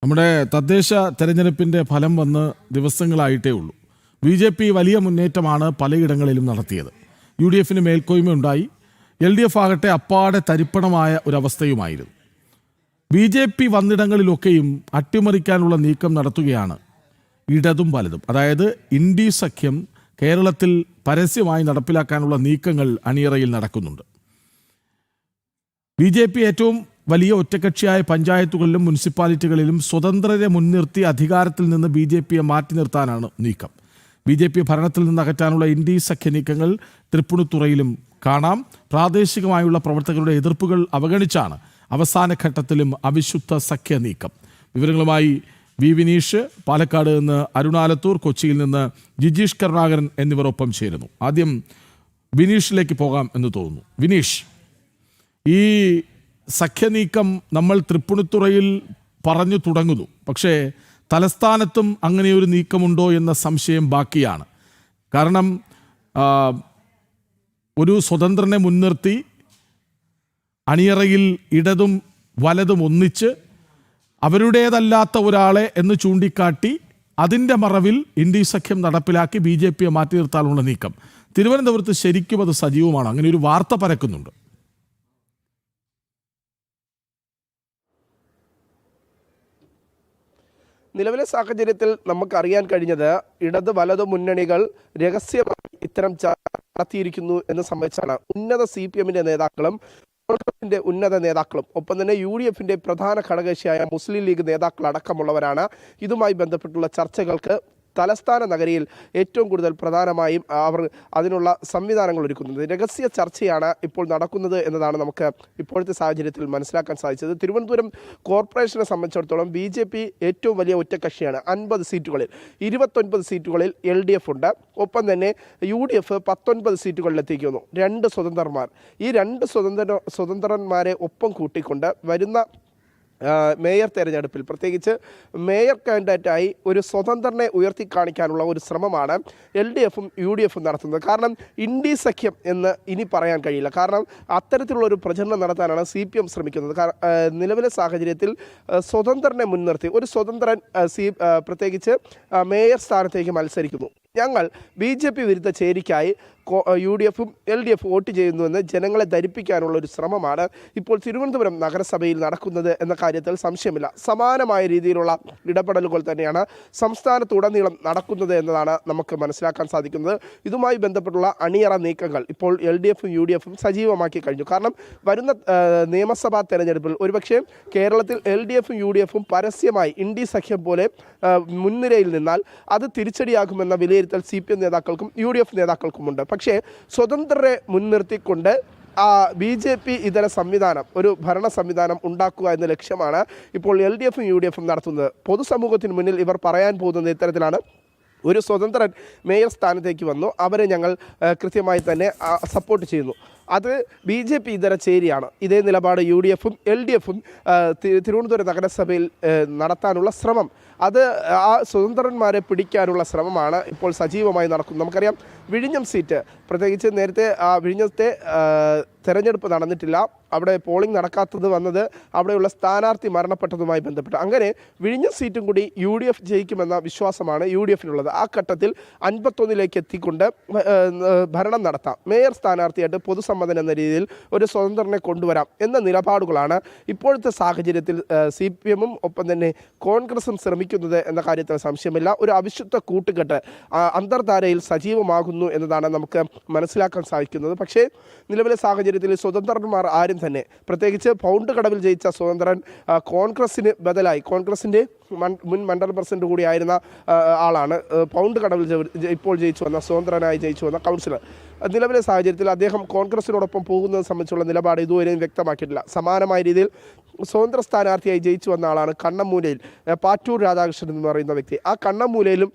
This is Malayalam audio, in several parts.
നമ്മുടെ തദ്ദേശ തെരഞ്ഞെടുപ്പിൻ്റെ ഫലം വന്ന് ദിവസങ്ങളായിട്ടേ ഉള്ളൂ. BJP വലിയ മുന്നേറ്റമാണ് പലയിടങ്ങളിലും നടത്തിയത്. UDFന് മേൽക്കോയ്മയുണ്ടായി. LDF ആകട്ടെ അപ്പാടെ തരിപ്പണമായ ഒരവസ്ഥയുമായിരുന്നു. BJP വന്നിടങ്ങളിലൊക്കെയും അട്ടിമറിക്കാനുള്ള നീക്കം നടത്തുകയാണ് ഇടതും വലതും. അതായത് ഇന്ത്യ സഖ്യം കേരളത്തിൽ പരസ്യമായി നടപ്പിലാക്കാനുള്ള നീക്കങ്ങൾ അണിയറയിൽ നടക്കുന്നുണ്ട്. BJP ഏറ്റവും വലിയ ഒറ്റക്കക്ഷിയായ പഞ്ചായത്തുകളിലും മുനിസിപ്പാലിറ്റികളിലും സ്വതന്ത്രരെ മുൻനിർത്തി അധികാരത്തിൽ നിന്ന് BJPയെ മാറ്റി നിർത്താനാണ് നീക്കം. BJP ഭരണത്തിൽ നിന്ന് അകറ്റാനുള്ള ഇന്ത്യ സഖ്യ നീക്കങ്ങൾ തൃപ്പൂണിത്തുറയിലും കാണാം. പ്രാദേശികമായുള്ള പ്രവർത്തകരുടെ എതിർപ്പുകൾ അവഗണിച്ചാണ് അവസാന ഘട്ടത്തിലും അവിശുദ്ധ സഖ്യ നീക്കം. വിവരങ്ങളുമായി വിനീഷ്, പാലക്കാട് നിന്ന് അരുണാലത്തൂർ, കൊച്ചിയിൽ നിന്ന് ജിജീഷ് കരുണാകരൻ എന്നിവർ ഒപ്പം ചേരുന്നു. ആദ്യം വിനീഷിലേക്ക് പോകാം എന്ന് തോന്നുന്നു. വിനീഷ്, ഈ സഖ്യനീക്കം നമ്മൾ തൃപ്പൂണിത്തുറയിൽ പറഞ്ഞു തുടങ്ങുന്നു. പക്ഷേ തലസ്ഥാനത്തും അങ്ങനെയൊരു നീക്കമുണ്ടോ എന്ന സംശയം ബാക്കിയാണ്. കാരണം ഒരു സ്വതന്ത്രനെ മുൻനിർത്തി അണിയറയിൽ ഇടതും വലതും ഒന്നിച്ച് അവരുടേതല്ലാത്ത ഒരാളെ എന്ന് ചൂണ്ടിക്കാട്ടി അതിൻ്റെ മറവിൽ ഇന്ത്യ സഖ്യം നടപ്പിലാക്കി BJPയെ മാറ്റി നിർത്താനുള്ള നീക്കം തിരുവനന്തപുരത്ത് ശരിക്കും അത് സജീവമാണ്. അങ്ങനെ ഒരു വാർത്ത പരക്കുന്നുണ്ട്. നിലവിലെ സാഹചര്യത്തിൽ നമുക്കറിയാൻ കഴിഞ്ഞത് ഇടത് വലതു മുന്നണികൾ രഹസ്യമായി ഇത്തരം നടത്തിയിരിക്കുന്നു എന്ന് സംബന്ധിച്ചാണ് ഉന്നത CPMന്റെ നേതാക്കളും കോൺഗ്രസിന്റെ ഉന്നത നേതാക്കളും ഒപ്പം തന്നെ UDFന്റെ പ്രധാന ഘടകകക്ഷിയായ മുസ്ലിം ലീഗ് നേതാക്കൾ അടക്കമുള്ളവരാണ് ഇതുമായി ബന്ധപ്പെട്ടുള്ള ചർച്ചകൾക്ക് തലസ്ഥാന നഗരിയിൽ ഏറ്റവും കൂടുതൽ പ്രധാനമായും അവർ അതിനുള്ള സംവിധാനങ്ങൾ ഒരുക്കുന്നത്. രഹസ്യ ചർച്ചയാണ് ഇപ്പോൾ നടക്കുന്നത് എന്നതാണ് നമുക്ക് ഇപ്പോഴത്തെ സാഹചര്യത്തിൽ മനസ്സിലാക്കാൻ സാധിച്ചത്. തിരുവനന്തപുരം കോർപ്പറേഷനെ സംബന്ധിച്ചിടത്തോളം BJP ഏറ്റവും വലിയ ഒറ്റക്കക്ഷിയാണ്. 50 സീറ്റുകളിൽ 29 സീറ്റുകളിൽ LDF ഉണ്ട്. ഒപ്പം തന്നെ UDF 19 സീറ്റുകളിലെത്തിക്കുന്നു. 2 സ്വതന്ത്രന്മാർ. ഈ 2 സ്വതന്ത്രന്മാരെ ഒപ്പം കൂട്ടിക്കൊണ്ട് വരുന്ന മേയർ തെരഞ്ഞെടുപ്പിൽ പ്രത്യേകിച്ച് മേയർ കാൻഡിഡേറ്റായി ഒരു സ്വതന്ത്രനെ ഉയർത്തി കാണിക്കാനുള്ള ഒരു ശ്രമമാണ് LDFും UDFും നടത്തുന്നത്. കാരണം ഇന്ത്യ സഖ്യം എന്ന് ഇനി പറയാൻ കഴിയില്ല. കാരണം അത്തരത്തിലുള്ള ഒരു പ്രചരണം നടത്താനാണ് CPM ശ്രമിക്കുന്നത്. നിലവിലെ സാഹചര്യത്തിൽ സ്വതന്ത്രനെ മുൻനിർത്തി ഒരു സ്വതന്ത്രൻ പ്രത്യേകിച്ച് മേയർ സ്ഥാനത്തേക്ക് മത്സരിക്കുന്നു. ഞങ്ങൾ BJP വിരുദ്ധ ചേരിക്കായി UDFും LDFും വോട്ട് ചെയ്യുന്നുവെന്ന് ജനങ്ങളെ ധരിപ്പിക്കാനുള്ള ഒരു ശ്രമമാണ് ഇപ്പോൾ തിരുവനന്തപുരം നഗരസഭയിൽ നടക്കുന്നത് എന്ന കാര്യത്തിൽ സംശയമില്ല. സമാനമായ രീതിയിലുള്ള ഇടപെടലുകൾ തന്നെയാണ് സംസ്ഥാനത്തുടനീളം നടക്കുന്നത് എന്നതാണ് നമുക്ക് മനസ്സിലാക്കാൻ സാധിക്കുന്നത്. ഇതുമായി ബന്ധപ്പെട്ടുള്ള അണിയറ നീക്കങ്ങൾ ഇപ്പോൾ LDFും UDFും സജീവമാക്കി കഴിഞ്ഞു. കാരണം വരുന്ന നിയമസഭാ തെരഞ്ഞെടുപ്പിൽ ഒരുപക്ഷെ കേരളത്തിൽ LDFും UDFും പരസ്യമായി ഇന്ത്യ സഖ്യം പോലെ മുൻനിരയിൽ നിന്നാൽ അത് തിരിച്ചടിയാകുമെന്ന വിലയിരുത്തൽ CPM നേതാക്കൾക്കും UDF നേതാക്കൾക്കുമുണ്ട്. പക്ഷേ സ്വതന്ത്രരെ മുൻനിർത്തിക്കൊണ്ട് BJP ഇതര സംവിധാനം, ഒരു ഭരണ സംവിധാനം ഉണ്ടാക്കുക എന്ന ലക്ഷ്യമാണ് ഇപ്പോൾ LDFും UDFും നടത്തുന്നത്. പൊതുസമൂഹത്തിന് മുന്നിൽ ഇവർ പറയാൻ പോകുന്നത് ഇത്തരത്തിലാണ്: ഒരു സ്വതന്ത്രൻ മേയർ സ്ഥാനത്തേക്ക് വന്നു, അവരെ ഞങ്ങൾ കൃത്യമായി തന്നെ സപ്പോർട്ട് ചെയ്യുന്നു. അത് BJP ഇതര ചേരിയാണ്. ഇതേ നിലപാട് UDFും LDFും തിരുവനന്തപുരം നഗരസഭയിൽ നടത്താനുള്ള ശ്രമം, അത് ആ സ്വതന്ത്രന്മാരെ പിടിക്കാനുള്ള ശ്രമമാണ് ഇപ്പോൾ സജീവമായി നടക്കുന്നത്. നമുക്കറിയാം വിഴിഞ്ഞം സീറ്റ്, പ്രത്യേകിച്ച് നേരത്തെ വിഴിഞ്ഞത്തെ തെരഞ്ഞെടുപ്പ് നടന്നിട്ടില്ല, അവിടെ പോളിംഗ് നടക്കാത്തത് വന്നത് അവിടെയുള്ള സ്ഥാനാർത്ഥി മരണപ്പെട്ടതുമായി ബന്ധപ്പെട്ട്. അങ്ങനെ വിഴിഞ്ഞം സീറ്റും കൂടി UDF ജയിക്കുമെന്ന വിശ്വാസമാണ് UDFിനുള്ളത്. ആ ഘട്ടത്തിൽ 51 എത്തിക്കൊണ്ട് ഭരണം നടത്താം. മേയർ സ്ഥാനാർത്ഥിയായിട്ട് പൊതുസമ്മതൻ എന്ന രീതിയിൽ ഒരു സ്വതന്ത്രനെ കൊണ്ടുവരാം എന്ന നിലപാടുകളാണ് ഇപ്പോഴത്തെ സാഹചര്യത്തിൽ CPMും ഒപ്പം തന്നെ കോൺഗ്രസും ശ്രമിക്കുന്നത് എന്ന കാര്യത്തിൽ സംശയമില്ല. ഒരു അവിശുദ്ധ കൂട്ടുകെട്ട് അന്തർധാരയിൽ സജീവമാകുന്നു എന്നതാണ് നമുക്ക് മനസ്സിലാക്കാൻ സാധിക്കുന്നത്. പക്ഷേ നിലവിലെ സാഹചര്യത്തിൽ സ്വതന്ത്രന്മാർ ആരും തന്നെ, പ്രത്യേകിച്ച് പൗണ്ട് കടവിൽ ജയിച്ച സ്വതന്ത്രൻ കോൺഗ്രസിന് ബദലായി, കോൺഗ്രസിൻ്റെ മുൻ മണ്ഡലം പ്രസിഡന്റ് കൂടിയായിരുന്ന ആളാണ് പൗണ്ട് കടവിൽ ഇപ്പോൾ ജയിച്ചു വന്ന സ്വതന്ത്രനായി ജയിച്ചു വന്ന കൗൺസിലർ. നിലവിലെ സാഹചര്യത്തിൽ അദ്ദേഹം കോൺഗ്രസിനോടൊപ്പം പോകുന്നത് സംബന്ധിച്ചുള്ള നിലപാട് ഇതുവരെയും വ്യക്തമാക്കിയിട്ടില്ല. സമാനമായ രീതിയിൽ സ്വതന്ത്ര സ്ഥാനാർത്ഥിയായി ജയിച്ചു വന്ന ആളാണ് കണ്ണമ്മൂലയിൽ പാറ്റൂർ രാധാകൃഷ്ണൻ എന്ന് പറയുന്ന വ്യക്തി. ആ കണ്ണമ്മൂലയിലും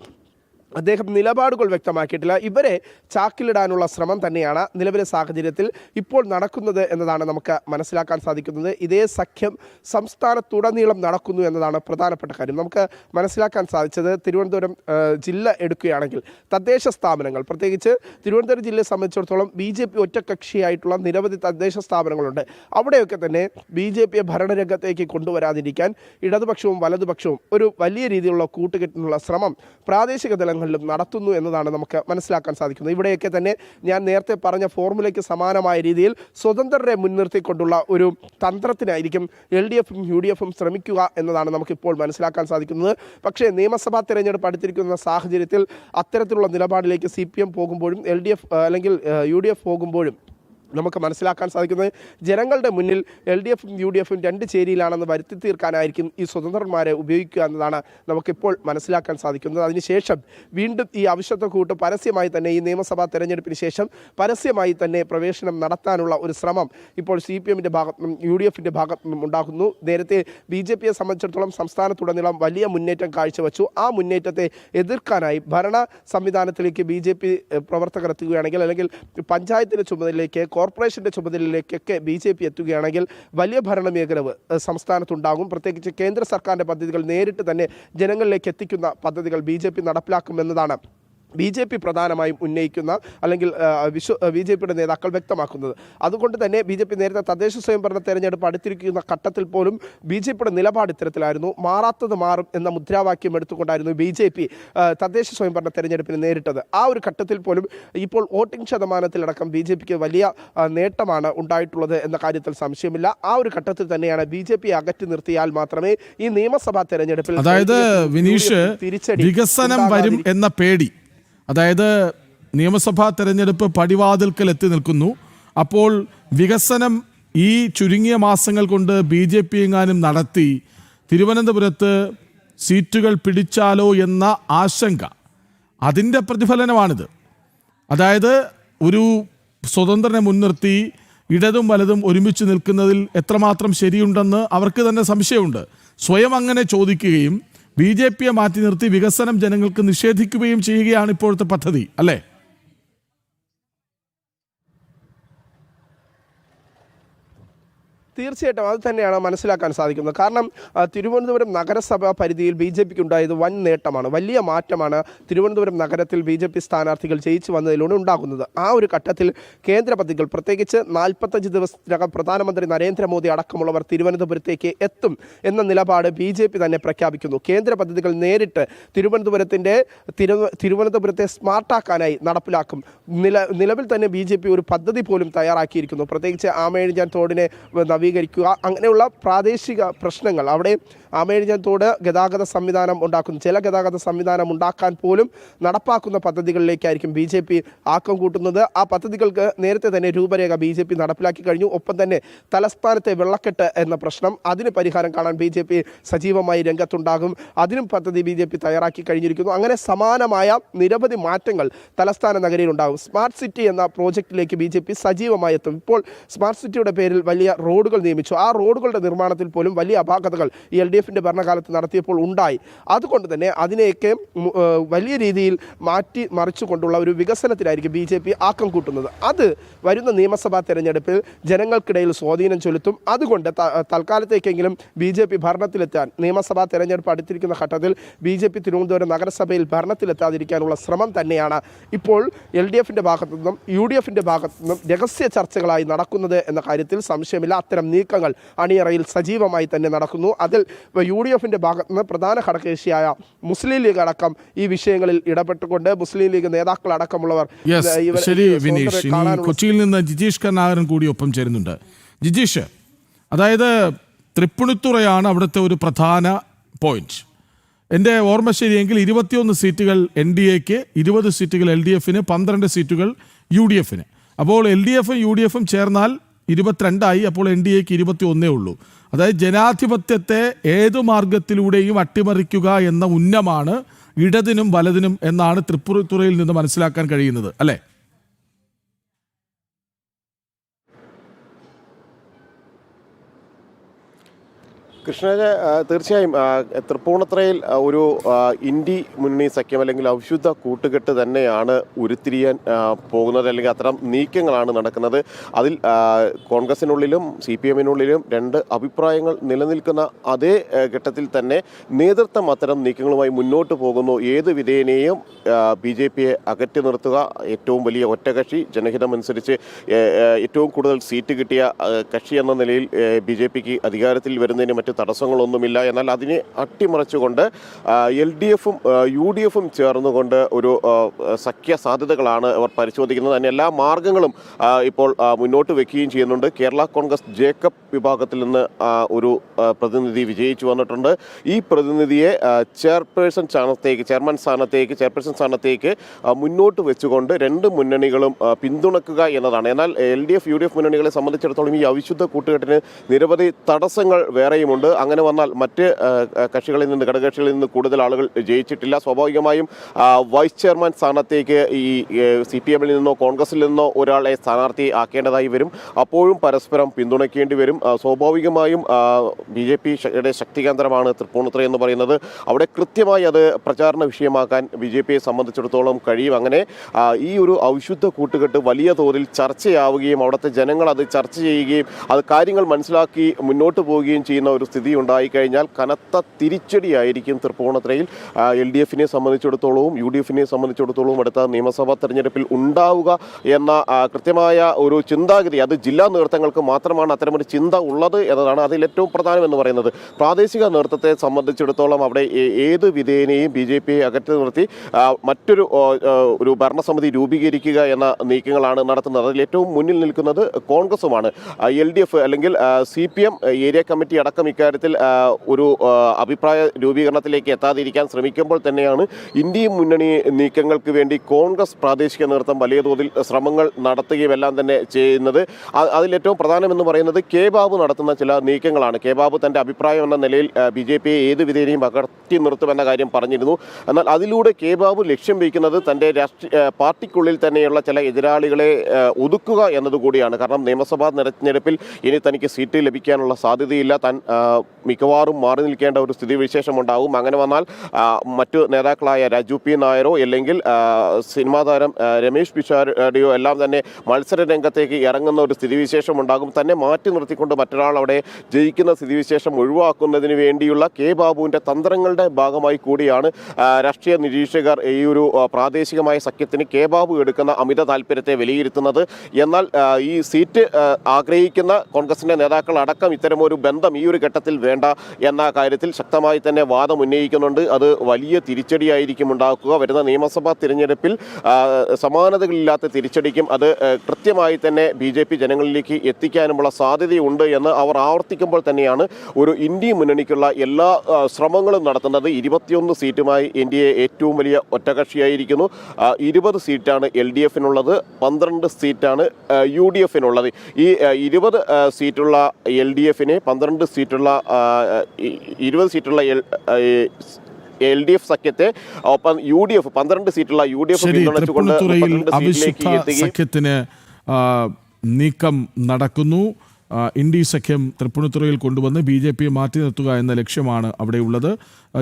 അദ്ദേഹം നിലപാടുകൾ വ്യക്തമാക്കിയിട്ടില്ല. ഇവരെ ചാക്കിലിടാനുള്ള ശ്രമം തന്നെയാണ് നിലവിലെ സാഹചര്യത്തിൽ ഇപ്പോൾ നടക്കുന്നത് എന്നതാണ് നമുക്ക് മനസ്സിലാക്കാൻ സാധിക്കുന്നത്. ഇതേ സഖ്യം സംസ്ഥാനത്തുടനീളം നടക്കുന്നു എന്നതാണ് പ്രധാനപ്പെട്ട കാര്യം. നമുക്ക് മനസ്സിലാക്കാൻ സാധിച്ചത് തിരുവനന്തപുരം ജില്ല എടുക്കുകയാണെങ്കിൽ തദ്ദേശ സ്ഥാപനങ്ങൾ, പ്രത്യേകിച്ച് തിരുവനന്തപുരം ജില്ലയെ സംബന്ധിച്ചിടത്തോളം BJP ഒറ്റക്കക്ഷിയായിട്ടുള്ള നിരവധി തദ്ദേശ സ്ഥാപനങ്ങളുണ്ട്. അവിടെയൊക്കെ തന്നെ BJPയെ ഭരണരംഗത്തേക്ക് കൊണ്ടുവരാതിരിക്കാൻ ഇടതുപക്ഷവും വലതുപക്ഷവും ഒരു വലിയ രീതിയിലുള്ള കൂട്ടുകെട്ടിനുള്ള ശ്രമം പ്രാദേശിക തലങ്ങളിലും നടത്തുന്നു എന്നതാണ് നമുക്ക് മനസ്സിലാക്കാൻ സാധിക്കുന്നത്. ഇവിടെയൊക്കെ തന്നെ ഞാൻ നേരത്തെ പറഞ്ഞ ഫോർമുലയ്ക്ക് സമാനമായ രീതിയിൽ സ്വതന്ത്രരെ മുൻനിർത്തിക്കൊണ്ടുള്ള ഒരു തന്ത്രത്തിനായിരിക്കും LDFും UDFും ശ്രമിക്കുക എന്നതാണ് നമുക്കിപ്പോൾ മനസ്സിലാക്കാൻ സാധിക്കുന്നത്. പക്ഷേ നിയമസഭാ തെരഞ്ഞെടുപ്പ് അടുത്തിരിക്കുന്ന സാഹചര്യത്തിൽ അത്തരത്തിലുള്ള നിലപാടിലേക്ക് CPM പോകുമ്പോഴും LDF അല്ലെങ്കിൽ UDF പോകുമ്പോഴും നമുക്ക് മനസ്സിലാക്കാൻ സാധിക്കുന്നത് ജനങ്ങളുടെ മുന്നിൽ LDFും UDFും രണ്ട് ചേരിയിലാണെന്ന് വരുത്തി തീർക്കാനായിരിക്കും ഈ സ്വതന്ത്രന്മാരെ ഉപയോഗിക്കുക എന്നതാണ് നമുക്കിപ്പോൾ മനസ്സിലാക്കാൻ സാധിക്കുന്നത്. അതിനുശേഷം വീണ്ടും ഈ അവിശ്വസ്ത കൂട്ട് പരസ്യമായി തന്നെ ഈ നിയമസഭാ തെരഞ്ഞെടുപ്പിന് ശേഷം പരസ്യമായി തന്നെ പ്രവേശനം നടത്താനുള്ള ഒരു ശ്രമം ഇപ്പോൾ CPMൻ്റെ ഭാഗത്തുനിന്നും UDFിൻ്റെ ഭാഗത്തുനിന്നും ഉണ്ടാകുന്നു. നേരത്തെ BJPയെ സംബന്ധിച്ചിടത്തോളം സംസ്ഥാനത്തുടനീളം വലിയ മുന്നേറ്റം കാഴ്ചവെച്ചു. ആ മുന്നേറ്റത്തെ എതിർക്കാനായി ഭരണ സംവിധാനത്തിലേക്ക് BJP പ്രവർത്തകർ എത്തുകയാണെങ്കിൽ, അല്ലെങ്കിൽ പഞ്ചായത്തിൻ്റെ ചുമതലയിലേക്ക്, കോർപ്പറേഷൻ്റെ ചുമതലയിലേക്കൊക്കെ BJP എത്തുകയാണെങ്കിൽ വലിയ ഭരണമേഖലവ് സംസ്ഥാനത്തുണ്ടാകും. പ്രത്യേകിച്ച് കേന്ദ്ര സർക്കാരിൻ്റെ പദ്ധതികൾ നേരിട്ട് തന്നെ ജനങ്ങളിലേക്ക് എത്തിക്കുന്ന പദ്ധതികൾ BJP നടപ്പിലാക്കുമെന്നതാണ് BJP പ്രധാനമായും ഉന്നയിക്കുന്ന, അല്ലെങ്കിൽ BJPയുടെ നേതാക്കൾ വ്യക്തമാക്കുന്നത്. അതുകൊണ്ട് തന്നെ BJP നേരത്തെ തദ്ദേശ സ്വയംഭരണ തെരഞ്ഞെടുപ്പ് അടുത്തിരിക്കുന്ന ഘട്ടത്തിൽ പോലും BJPയുടെ നിലപാട് ഇത്തരത്തിലായിരുന്നു. മാറാത്തത് മാറും എന്ന മുദ്രാവാക്യം എടുത്തുകൊണ്ടായിരുന്നു BJP തദ്ദേശ സ്വയംഭരണ തെരഞ്ഞെടുപ്പിന് നേരിട്ടത്. ആ ഒരു ഘട്ടത്തിൽ പോലും ഇപ്പോൾ വോട്ടിംഗ് ശതമാനത്തിലടക്കം BJPക്ക് വലിയ നേട്ടമാണ് ഉണ്ടായിട്ടുള്ളത് എന്ന കാര്യത്തിൽ സംശയമില്ല. ആ ഒരു ഘട്ടത്തിൽ തന്നെയാണ് BJPയെ അകറ്റി നിർത്തിയാൽ മാത്രമേ ഈ നിയമസഭാ തെരഞ്ഞെടുപ്പിൽ, അതായത് വിനീഷ്, വികസനം വരും എന്ന പേടി, അതായത് നിയമസഭാ തെരഞ്ഞെടുപ്പ് പടിവാതിൽക്കൽ എത്തി നിൽക്കുന്നു. അപ്പോൾ വികസനം ഈ ചുരുങ്ങിയ മാസങ്ങൾ കൊണ്ട് BJP എങ്ങാനും നടത്തി തിരുവനന്തപുരത്ത് സീറ്റുകൾ പിടിച്ചാലോ എന്ന ആശങ്ക, അതിൻ്റെ പ്രതിഫലനമാണിത്. അതായത് ഒരു സ്വതന്ത്രനെ മുൻനിർത്തി ഇടതും വലതും ഒരുമിച്ച് നിൽക്കുന്നതിൽ എത്രമാത്രം ശരിയുണ്ടെന്ന് അവർക്ക് തന്നെ സംശയമുണ്ട്. സ്വയം അങ്ങനെ ചോദിക്കുകയും BJPയെ മാറ്റി നിർത്തി വികസനം ജനങ്ങൾക്ക് നിഷേധിക്കുകയും ചെയ്യുകയാണ് ഇപ്പോഴത്തെ പദ്ധതി, അല്ലേ? തീർച്ചയായിട്ടും അത് തന്നെയാണ് മനസ്സിലാക്കാൻ സാധിക്കുന്നത്. കാരണം തിരുവനന്തപുരം നഗരസഭ പരിധിയിൽ BJPക്ക് ഉണ്ടായത് വൻ നേട്ടമാണ്, വലിയ മാറ്റമാണ് തിരുവനന്തപുരം നഗരത്തിൽ BJP സ്ഥാനാർത്ഥികൾ ജയിച്ചു വന്നതിലൂടെ ഉണ്ടാകുന്നത്. ആ ഒരു ഘട്ടത്തിൽ കേന്ദ്ര പദ്ധതികൾ, പ്രത്യേകിച്ച് 45 ദിവസത്തിനകം പ്രധാനമന്ത്രി നരേന്ദ്രമോദി അടക്കമുള്ളവർ തിരുവനന്തപുരത്തേക്ക് എത്തും എന്ന നിലപാട് BJP തന്നെ പ്രഖ്യാപിക്കുന്നു. കേന്ദ്ര പദ്ധതികൾ നേരിട്ട് തിരുവനന്തപുരത്തെ സ്മാർട്ടാക്കാനായി നടപ്പിലാക്കും. നിലവിൽ തന്നെ BJP ഒരു പദ്ധതി പോലും തയ്യാറാക്കിയിരിക്കുന്നു. പ്രത്യേകിച്ച് ആമയിഴഞ്ചാൻ തോടിനെ നവീകരിക്കുക, അങ്ങനെയുള്ള പ്രാദേശിക പ്രശ്നങ്ങൾ, അവിടെ ആമയിഴഞ്ചാൻ തോട് ഗതാഗത സംവിധാനം ഉണ്ടാക്കുന്നു, ജലഗതാഗത സംവിധാനം ഉണ്ടാക്കാൻ പോലും നടപ്പാക്കുന്ന പദ്ധതികളിലേക്കായിരിക്കും BJP ആക്കം കൂട്ടുന്നത്. ആ പദ്ധതികൾക്ക് നേരത്തെ തന്നെ രൂപരേഖ BJP നടപ്പിലാക്കി കഴിഞ്ഞു. ഒപ്പം തന്നെ തലസ്ഥാനത്തെ വെള്ളക്കെട്ട് എന്ന പ്രശ്നം, അതിന് പരിഹാരം കാണാൻ BJP സജീവമായി രംഗത്തുണ്ടാകും. അതിനും പദ്ധതി BJP തയ്യാറാക്കി കഴിഞ്ഞിരിക്കുന്നു. അങ്ങനെ സമാനമായ നിരവധി മാറ്റങ്ങൾ തലസ്ഥാന നഗരിയിൽ ഉണ്ടാകും. സ്മാർട്ട് സിറ്റി എന്ന പ്രോജക്റ്റിലേക്ക് BJP സജീവമായി എത്തും. ഇപ്പോൾ സ്മാർട്ട് സിറ്റിയുടെ പേരിൽ വലിയ റോഡുകൾ നിയമിച്ചു. ആ റോഡുകളുടെ നിർമ്മാണത്തിൽ പോലും വലിയ അപാകതകൾ ഈ LDFിൻ്റെ ഭരണകാലത്ത് നടത്തിയപ്പോൾ ഉണ്ടായി. അതുകൊണ്ട് തന്നെ അതിനെയൊക്കെ വലിയ രീതിയിൽ മാറ്റി മറിച്ചുകൊണ്ടുള്ള ഒരു വികസനത്തിനായിരിക്കും BJP ആക്കം കൂട്ടുന്നത്. അത് വരുന്ന നിയമസഭാ തെരഞ്ഞെടുപ്പിൽ ജനങ്ങൾക്കിടയിൽ സ്വാധീനം ചെലുത്തും. അതുകൊണ്ട് തൽക്കാലത്തേക്കെങ്കിലും BJP ഭരണത്തിലെത്താൻ, നിയമസഭാ തെരഞ്ഞെടുപ്പ് അടുത്തിരിക്കുന്ന ഘട്ടത്തിൽ BJP തിരുവനന്തപുരം നഗരസഭയിൽ ഭരണത്തിലെത്താതിരിക്കാനുള്ള ശ്രമം തന്നെയാണ് ഇപ്പോൾ LDFിൻ്റെ ഭാഗത്തു നിന്നും UDFിൻ്റെ ഭാഗത്തു നിന്നും രഹസ്യ ചർച്ചകളായി നടക്കുന്നത് എന്ന കാര്യത്തിൽ സംശയമില്ല. അത്തരം നീക്കങ്ങൾ അണിയറയിൽ സജീവമായി തന്നെ നടക്കുന്നു. അതിൽ UDFിൻ്റെ ഭാഗത്ത് നിന്ന് പ്രധാന ഘടകകക്ഷിയായ മുസ്ലിം ലീഗ് അടക്കം ഈ വിഷയങ്ങളിൽ ഇടപെട്ടുകൊണ്ട് മുസ്ലിം ലീഗ് നേതാക്കൾ അടക്കമുള്ളവർ. ശരി വിനീഷ്, കൊച്ചിയിൽ നിന്ന് ജിജീഷ് കരുണാകരൻ കൂടി ഒപ്പം ചേരുന്നുണ്ട്. ജിജീഷ്, അതായത് തൃപ്പൂണിത്തുറയാണ് അവിടുത്തെ ഒരു പ്രധാന പോയിന്റ്. എൻ്റെ ഓർമ്മ ശരിയെങ്കിൽ 21 സീറ്റുകൾ NDAക്ക്, 20 സീറ്റുകൾ LDFിന്, 12 സീറ്റുകൾ UDFിന്. അപ്പോൾ LDFും UDFും ചേർന്നാൽ 22ആയി. അപ്പോൾ NDAക്ക് 21 ഉള്ളൂ. അതായത് ജനാധിപത്യത്തെ ഏതു മാർഗത്തിലൂടെയും അട്ടിമറിക്കുക എന്ന ഉന്നമാണ് ഇടതിനും വലതിനും എന്നാണ് തൃപ്പൂണിത്തുറയിൽ നിന്ന് മനസ്സിലാക്കാൻ കഴിയുന്നത്, അല്ലേ? കൃഷ്ണരാജ, തീർച്ചയായും തൃപ്പൂണിത്തുറയിൽ ഒരു ഇന്ത്യ മുന്നണി സഖ്യം അല്ലെങ്കിൽ അവിശുദ്ധ കൂട്ടുകെട്ട് തന്നെയാണ് ഉരുത്തിരിയാൻ പോകുന്നത്, അല്ലെങ്കിൽ അത്തരം നീക്കങ്ങളാണ് നടക്കുന്നത്. അതിൽ കോൺഗ്രസിനുള്ളിലും CPM-നുള്ളിലും രണ്ട് അഭിപ്രായങ്ങൾ നിലനിൽക്കുന്ന അതേ ഘട്ടത്തിൽ തന്നെ നേതൃത്വം അത്തരം നീക്കങ്ങളുമായി മുന്നോട്ട് പോകുന്നു. ഏത് വിധേനയും BJP-യെ അകറ്റി നിർത്തുക, ഏറ്റവും വലിയ ഒറ്റകക്ഷി, ജനഹിതമനുസരിച്ച് ഏറ്റവും കൂടുതൽ സീറ്റ് കിട്ടിയ കക്ഷി എന്ന നിലയിൽ BJP-ക്ക് അധികാരത്തിൽ വരുന്നതിന് മറ്റ് തടസ്സങ്ങളൊന്നുമില്ല. എന്നാൽ അതിനെ അട്ടിമറിച്ചുകൊണ്ട് LDF-ഉം UDF-ഉം ചേർന്നുകൊണ്ട് ഒരു സഖ്യ സാധ്യതകളാണ് അവർ പരിശോധിക്കുന്നത്. അതിന് എല്ലാ മാർഗങ്ങളും ഇപ്പോൾ മുന്നോട്ട് വെക്കുകയും ചെയ്യുന്നുണ്ട്. കേരള കോൺഗ്രസ് ജേക്കബ് വിഭാഗത്തിൽ നിന്ന് ഒരു പ്രതിനിധി വിജയിച്ചു വന്നിട്ടുണ്ട്. ഈ പ്രതിനിധിയെ ചെയർപേഴ്സൺ സ്ഥാനത്തേക്ക് മുന്നോട്ട് വെച്ചുകൊണ്ട് രണ്ട് മുന്നണികളും പിന്തുണക്കുക എന്നതാണ്. എന്നാൽ LDF UDF മുന്നണികളെ സംബന്ധിച്ചിടത്തോളം ഈ അവിശുദ്ധ കൂട്ടുകെട്ടിന് നിരവധി തടസ്സങ്ങൾ വേറെയുമുണ്ട്. അങ്ങനെ വന്നാൽ മറ്റ് ഘടകകക്ഷികളിൽ നിന്ന് കൂടുതൽ ആളുകൾ ജയിച്ചിട്ടില്ല. സ്വാഭാവികമായും വൈസ് ചെയർമാൻ സ്ഥാനത്തേക്ക് ഈ CPM-ൽ നിന്നോ കോൺഗ്രസിൽ നിന്നോ ഒരാളെ സ്ഥാനാർത്ഥി ആക്കേണ്ടതായി വരും. അപ്പോഴും പരസ്പരം പിന്തുണയ്ക്കേണ്ടി വരും. സ്വാഭാവികമായും BJP-യുടെ ശക്തികേന്ദ്രമാണ് തൃപ്പൂണിത്തുറ എന്ന് പറയുന്നത്. അവിടെ കൃത്യമായി അത് പ്രചാരണ വിഷയമാക്കാൻ BJP-യെ സംബന്ധിച്ചിടത്തോളം കഴിയും. അങ്ങനെ ഈ ഒരു അവിശുദ്ധ കൂട്ടുകെട്ട് വലിയ തോതിൽ ചർച്ചയാവുകയും അവിടുത്തെ ജനങ്ങൾ അത് ചർച്ച ചെയ്യുകയും അത് കാര്യങ്ങൾ മനസ്സിലാക്കി മുന്നോട്ട് പോവുകയും ചെയ്യുന്ന ഒരു സ്ഥിതി ഉണ്ടായിക്കഴിഞ്ഞാൽ കനത്ത തിരിച്ചടിയായിരിക്കും തൃപ്പൂണിത്തുറയിൽ LDF-നെ സംബന്ധിച്ചിടത്തോളവും UDF-നെ സംബന്ധിച്ചിടത്തോളവും അടുത്ത നിയമസഭാ തെരഞ്ഞെടുപ്പിൽ ഉണ്ടാവുക എന്ന കൃത്യമായ ഒരു ചിന്താഗതി, അത് ജില്ലാ നേതൃത്വങ്ങൾക്ക് മാത്രമാണ് അത്തരമൊരു ചിന്ത ഉള്ളത് എന്നതാണ് അതിൽ ഏറ്റവും പ്രധാനം എന്ന് പറയുന്നത്. പ്രാദേശിക നേതൃത്വത്തെ സംബന്ധിച്ചിടത്തോളം അവിടെ ഏത് വിധേനയും BJP-യെ അകറ്റി നിർത്തി മറ്റൊരു ഭരണസമിതി രൂപീകരിക്കുക എന്ന നീക്കങ്ങളാണ് നടത്തുന്നത്. അതിൽ ഏറ്റവും മുന്നിൽ നിൽക്കുന്നത് കോൺഗ്രസുമാണ്. LDF അല്ലെങ്കിൽ CPM ഏരിയ കമ്മിറ്റി അടക്കം ഇക്കാര്യത്തിൽ ഒരു അഭിപ്രായ രൂപീകരണത്തിലേക്ക് എത്താതിരിക്കാൻ ശ്രമിക്കുമ്പോൾ തന്നെയാണ് ഇന്ത്യ മുന്നണി നീക്കങ്ങൾക്ക് വേണ്ടി കോൺഗ്രസ് പ്രാദേശിക നേതൃത്വം വലിയ തോതിൽ ശ്രമങ്ങൾ നടത്തുകയും എല്ലാം തന്നെ ചെയ്യുന്നത്. അതിലേറ്റവും പ്രധാനമെന്ന് പറയുന്നത് K ബാബു നടത്തുന്ന ചില നീക്കങ്ങളാണ്. K ബാബു തൻ്റെ അഭിപ്രായം എന്ന നിലയിൽ BJP-യെ ഏത് വിധേനയും അകറ്റി നിർത്തുമെന്ന കാര്യം പറഞ്ഞിരുന്നു. എന്നാൽ അതിലൂടെ K ബാബു ലക്ഷ്യം വയ്ക്കുന്നത് തൻ്റെ പാർട്ടിക്കുള്ളിൽ തന്നെയുള്ള ചില എതിരാളികളെ ഒതുക്കുക എന്നതുകൂടിയാണ്. കാരണം നിയമസഭാ തെരഞ്ഞെടുപ്പിൽ ഇനി തനിക്ക് സീറ്റ് ലഭിക്കാനുള്ള സാധ്യതയില്ല. താൻ മിക്കവാറും മാറി നിൽക്കേണ്ട ഒരു സ്ഥിതിവിശേഷമുണ്ടാകും. അങ്ങനെ വന്നാൽ മറ്റു നേതാക്കളായ രാജു P. നായരോ അല്ലെങ്കിൽ സിനിമാ താരം രമേശ് പിഷാരടിയോ എല്ലാം തന്നെ മത്സര രംഗത്തേക്ക് ഇറങ്ങുന്ന ഒരു സ്ഥിതിവിശേഷം ഉണ്ടാകും. തന്നെ മാറ്റി നിർത്തിക്കൊണ്ട് മറ്റൊരാൾ അവിടെ ജയിക്കുന്ന സ്ഥിതിവിശേഷം ഒഴിവാക്കുന്നതിന് വേണ്ടിയുള്ള K ബാബുവിൻ്റെ തന്ത്രങ്ങളുടെ ഭാഗമായി കൂടിയാണ് രാഷ്ട്രീയ നിരീക്ഷകർ ഈ ഒരു പ്രാദേശികമായ സഖ്യത്തിന് K ബാബു എടുക്കുന്ന അമിത താല്പര്യത്തെ വിലയിരുത്തുന്നത്. എന്നാൽ ഈ സീറ്റ് ആഗ്രഹിക്കുന്ന കോൺഗ്രസിൻ്റെ നേതാക്കൾ അടക്കം ഇത്തരമൊരു ബന്ധം ഈ ഒരു ഘട്ടത്തിൽ വേണ്ട എന്ന കാര്യത്തിൽ ശക്തമായി തന്നെ വാദം ഉന്നയിക്കുന്നുണ്ട്. അത് വലിയ തിരിച്ചടിയായിരിക്കും ഉണ്ടാക്കുക. വരുന്ന നിയമസഭാ തിരഞ്ഞെടുപ്പിൽ സമാനതകളില്ലാത്ത തിരിച്ചടിക്കും അത് കൃത്യമായി തന്നെ BJP ജനങ്ങളിലേക്ക് എത്തിക്കാനുമുള്ള സാധ്യതയുണ്ട് എന്ന് അവർ ആവർത്തിക്കുമ്പോൾ തന്നെയാണ് ഒരു ഇന്ത്യ മുന്നണിക്കുള്ള എല്ലാ ശ്രമങ്ങളും നടത്തുന്നത്. 21 സീറ്റുമായി NDA ഏറ്റവും വലിയ ഒറ്റകക്ഷിയായിരിക്കുന്നു. 20 സീറ്റാണ് LDF-നുള്ളത്, 12 സീറ്റാണ് UDF-നുള്ളത്. ഈ 20 സീറ്റുള്ള LDF-നെ 12 സീറ്റുള്ള 20 സീറ്റുള്ള LDF സഖ്യത്തെ ഒപ്പം UDF 12 സീറ്റുള്ള UDF പിന്തുണച്ചുകൊണ്ട് സഖ്യത്തിന് നീക്കം നടക്കുന്നു. ഇന്ത്യ സഖ്യം തൃപ്പൂണിത്തുറയിൽ കൊണ്ടുവന്ന് BJP-യെ മാറ്റി നിർത്തുക എന്ന ലക്ഷ്യമാണ് അവിടെയുള്ളത്.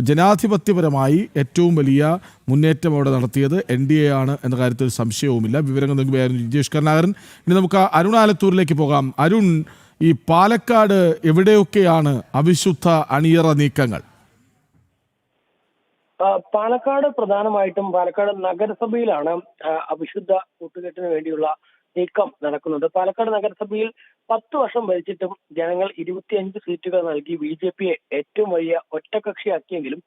ജനാധിപത്യപരമായി ഏറ്റവും വലിയ മുന്നേറ്റം അവിടെ നടത്തിയത് NDA ആണ് എന്ന കാര്യത്തിൽ സംശയവുമില്ല. വിവരങ്ങൾ നൽകുകയായിരുന്നു ജിജേഷ് കരുണാകരൻ. ഇനി നമുക്ക് അരുൺ ആലത്തൂരിലേക്ക് പോകാം. അരുൺ, ഈ പാലക്കാട് എവിടെയൊക്കെയാണ് അവിശുദ്ധ അണിയറ നീക്കങ്ങൾ? പാലക്കാട് പ്രധാനമായിട്ടും പാലക്കാട് നഗരസഭയിലാണ് അവിശുദ്ധ കൂട്ടുകെട്ടിന് വേണ്ടിയുള്ള നീക്കം നടക്കുന്നത്. പാലക്കാട് നഗരസഭയിൽ 10 വർഷം ഭരിച്ചിട്ടും ജനങ്ങൾ 25 സീറ്റുകൾ നൽകി BJP-യെ ഏറ്റവും വലിയ ഒറ്റകക്ഷിയാക്കിയെങ്കിലും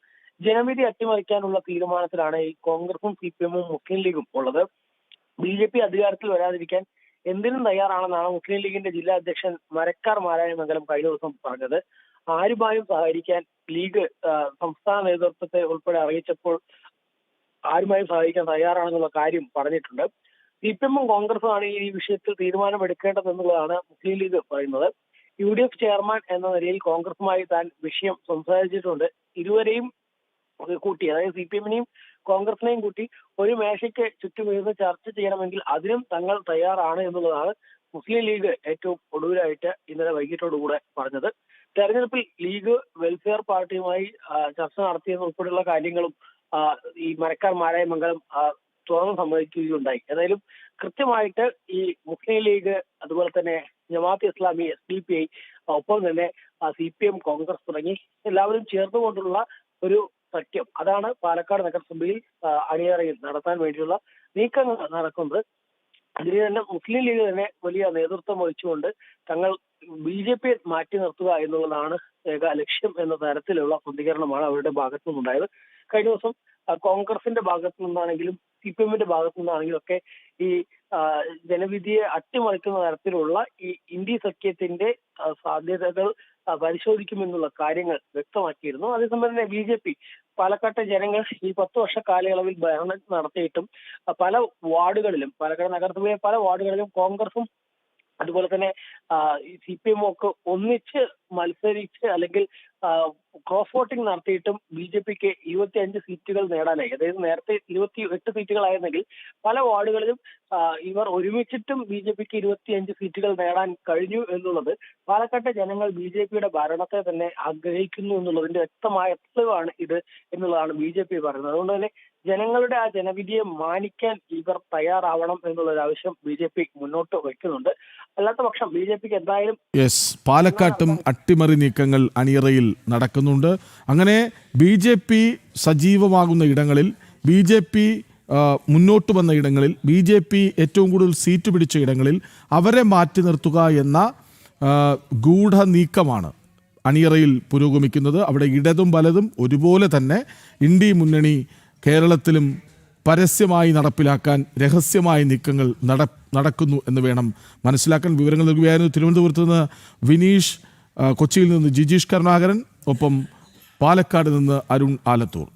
ജനവിധി അട്ടിമറിക്കാനുള്ള തീരുമാനത്തിലാണ് ഈ കോൺഗ്രസും CPM-ഉം മുസ്ലിം ലീഗും ഉള്ളത്. BJP അധികാരത്തിൽ വരാതിരിക്കാൻ എന്തിനും തയ്യാറാണെന്നാണ് മുസ്ലിം ലീഗിന്റെ ജില്ലാ അധ്യക്ഷൻ മരക്കാർ മാരായമംഗലം കഴിഞ്ഞ ദിവസം പറഞ്ഞത്. ആരുമായും സഹകരിക്കാൻ ലീഗ് സംസ്ഥാന നേതൃത്വത്തെ ഉൾപ്പെടെ അറിയിച്ചപ്പോൾ ആരുമായും സഹകരിക്കാൻ തയ്യാറാണെന്നുള്ള കാര്യം പറഞ്ഞിട്ടുണ്ട്. CPM-ഉം കോൺഗ്രസുമാണ് ഈ വിഷയത്തിൽ തീരുമാനമെടുക്കേണ്ടതെന്നുള്ളതാണ് മുസ്ലിം ലീഗ് പറയുന്നത്. UDF ചെയർമാൻ എന്ന നിലയിൽ കോൺഗ്രസുമായി താൻ വിഷയം സംസാരിച്ചിട്ടുണ്ട്. ഇരുവരെയും കൂട്ടി, അതായത് CPM-നെയും കോൺഗ്രസിനെയും കൂട്ടി ഒരു മേശയ്ക്ക് ചുറ്റുമിരുന്ന് ചർച്ച ചെയ്യണമെങ്കിൽ അതിനും തങ്ങൾ തയ്യാറാണ് എന്നുള്ളതാണ് മുസ്ലിം ലീഗ് ഏറ്റവും ഒടുവിലായിട്ട് ഇന്നലെ വൈകിട്ടോടുകൂടെ പറഞ്ഞത്. തെരഞ്ഞെടുപ്പിൽ ലീഗ് വെൽഫെയർ പാർട്ടിയുമായി ചർച്ച നടത്തിയത് ഉൾപ്പെടെയുള്ള കാര്യങ്ങളും ഈ മരക്കാർ മാരായമംഗലം തുറന്ന് സമ്മതിക്കുകയുണ്ടായി. ഏതായാലും കൃത്യമായിട്ട് ഈ മുസ്ലിം ലീഗ്, അതുപോലെ തന്നെ ജമാഅത്ത് ഇസ്ലാമി, SDPI, ഒപ്പം തന്നെ CPM, കോൺഗ്രസ് തുടങ്ങി എല്ലാവരും ചേർന്നുകൊണ്ടുള്ള ഒരു സഖ്യം, അതാണ് പാലക്കാട് നഗരസഭയിൽ അണിയറയിൽ നടത്താൻ വേണ്ടിയുള്ള നീക്കങ്ങൾ നടക്കുന്നത്. അതിന് തന്നെ മുസ്ലിം ലീഗ് തന്നെ വലിയ നേതൃത്വം വഹിച്ചുകൊണ്ട് തങ്ങൾ BJP മാറ്റി നിർത്തുക എന്നുള്ളതാണ് ഏക ലക്ഷ്യം എന്ന തരത്തിലുള്ള പ്രതികരണമാണ് അവരുടെ ഭാഗത്തു നിന്നുണ്ടായത്. കഴിഞ്ഞ ദിവസം കോൺഗ്രസിന്റെ ഭാഗത്തു നിന്നാണെങ്കിലും CPMന്റെ ഭാഗത്തു നിന്നാണെങ്കിലും ഒക്കെ ഈ ജനവിധിയെ അട്ടിമറിക്കുന്ന തരത്തിലുള്ള ഈ ഇന്ത്യ സഖ്യത്തിന്റെ സാധ്യതകൾ പരിശോധിക്കുമെന്നുള്ള കാര്യങ്ങൾ വ്യക്തമാക്കിയിരുന്നു. അതേസമയം തന്നെ BJP പാലക്കാട്ടെ ജനങ്ങൾ ഈ 10 വർഷ കാലയളവിൽ ഭരണം നടത്തിയിട്ടും പല വാർഡുകളിലും, പാലക്കാട് നഗരസഭയിലെ പല വാർഡുകളിലും കോൺഗ്രസും അതുപോലെ തന്നെ CPM ഒക്കെ ഒന്നിച്ച് മത്സരിച്ച് അല്ലെങ്കിൽ ക്രോസ് വോട്ടിംഗ് നടത്തിയിട്ടും BJPക്ക് 25 സീറ്റുകൾ നേടാനായി. അതായത് നേരത്തെ 28 സീറ്റുകളായിരുന്നെങ്കിൽ പല വാർഡുകളിലും ഇവർ ഒരുമിച്ചിട്ടും BJPക്ക് 25 സീറ്റുകൾ നേടാൻ കഴിഞ്ഞു എന്നുള്ളത് പാലക്കാട്ടെ ജനങ്ങൾ BJPയുടെ ഭരണത്തെ തന്നെ ആഗ്രഹിക്കുന്നു എന്നുള്ളതിന്റെ വ്യക്തമായ തെളിവാണ് ഇത് എന്നുള്ളതാണ് BJP പറയുന്നത്. അതുകൊണ്ട് തന്നെ ജനങ്ങളുടെ ആ ജനവിധിയെ മാനിക്കാൻ ഇവർ തയ്യാറാവണം എന്നുള്ളൊരു ആവശ്യം BJP മുന്നോട്ട് വയ്ക്കുന്നുണ്ട്. അല്ലാത്ത പക്ഷം BJPക്ക് എന്തായാലും പാലക്കാട്ടും അട്ടിമറി നീക്കങ്ങൾ അണിയറയിൽ നടക്കുന്നുണ്ട്. അങ്ങനെ BJP സജീവമാകുന്ന ഇടങ്ങളിൽ, BJP മുന്നോട്ട് വന്ന ഇടങ്ങളിൽ, BJP ഏറ്റവും കൂടുതൽ സീറ്റ് പിടിച്ച ഇടങ്ങളിൽ അവരെ മാറ്റി നിർത്തുക എന്ന ഗൂഢ നീക്കമാണ് അണിയറയിൽ പുരോഗമിക്കുന്നത്. അവിടെ ഇടതും വലതും ഒരുപോലെ തന്നെ ഇന്ത്യ മുന്നണി കേരളത്തിലും പരസ്യമായി നടപ്പിലാക്കാൻ രഹസ്യമായ നീക്കങ്ങൾ നടക്കുന്നു എന്ന് വേണം മനസ്സിലാക്കാൻ. വിവരങ്ങൾ നൽകുകയായിരുന്നു തിരുവനന്തപുരത്ത് നിന്ന് വിനീഷ്, കൊച്ചിയിൽ നിന്ന് ജിജീഷ് കരുണാകരൻ, ഒപ്പം പാലക്കാട് നിന്ന് അരുൺ ആലത്തൂർ.